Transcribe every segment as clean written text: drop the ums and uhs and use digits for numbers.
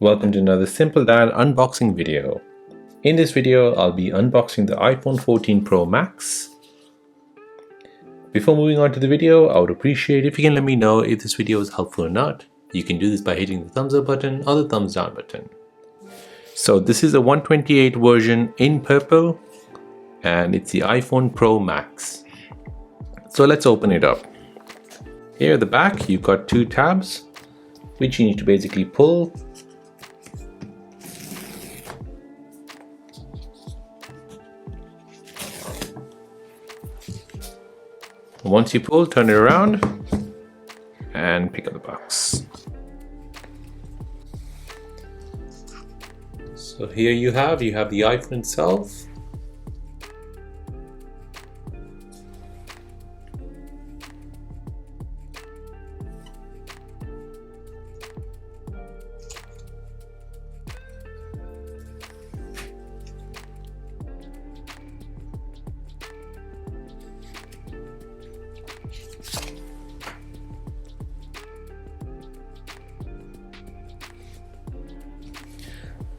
Welcome to another simple dial unboxing video. In this video, I'll be unboxing the iPhone 14 Pro Max. Before moving on to the video, I would appreciate if you can let me know if this video is helpful or not. You can do this by hitting the thumbs up button or the thumbs down button. So this is a 128 version in purple and it's the iPhone Pro Max. So let's open it up. Here at the back, you've got two tabs which you need to basically pull. Once you pull, turn it around and pick up the box. So here you have the iPhone itself.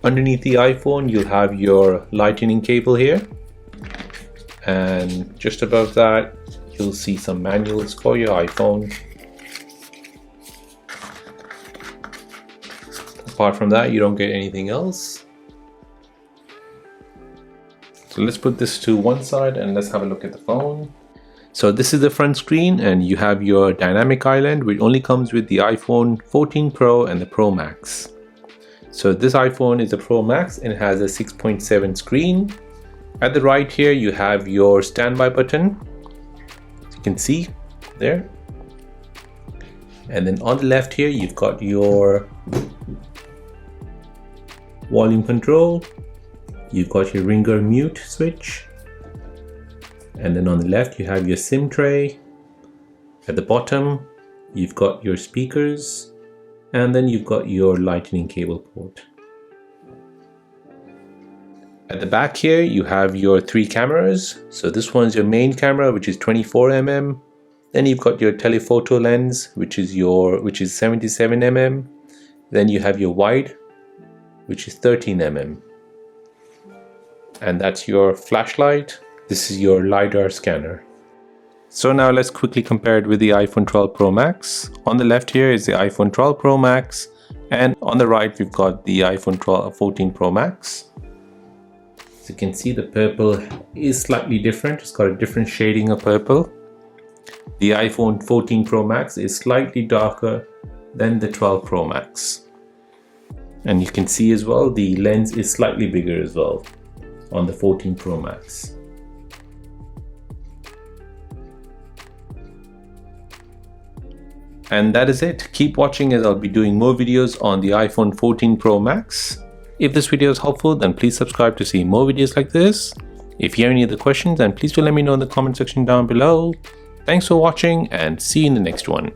Underneath the iPhone, you'll have your lightning cable here, and just above that you'll see some manuals for your iPhone. Apart from that, you don't get anything else. So let's put this to one side and let's have a look at the phone. So this is the front screen, and you have your dynamic island, which only comes with the iPhone 14 Pro and the Pro Max. So this iPhone is a Pro Max and it has a 6.7 screen. At the right here, you have your standby button, as you can see there. And then on the left here, you've got your volume control. You've got your ringer mute switch. And then on the left, you have your SIM tray. At the bottom, you've got your speakers. And then you've got your lightning cable port. At the back here, you have your three cameras. So this one's your main camera, which is 24mm. Then you've got your telephoto lens, which is 77mm. Then you have your wide, which is 13mm. And that's your flashlight. This is your LiDAR scanner. So now let's quickly compare it with the iPhone 12 Pro Max. On the left here is the iPhone 12 Pro Max, and on the right we've got the iPhone 14 Pro Max. So you can see the purple is slightly different. It's got a different shading of purple. The iPhone 14 Pro Max is slightly darker than the 12 Pro Max. And you can see as well the lens is slightly bigger as well on the 14 Pro Max. And that is it. Keep watching as I'll be doing more videos on the iPhone 14 Pro Max. If this video is helpful, then please subscribe to see more videos like this. If you have any other questions, then please do let me know in the comment section down below. Thanks for watching and see you in the next one.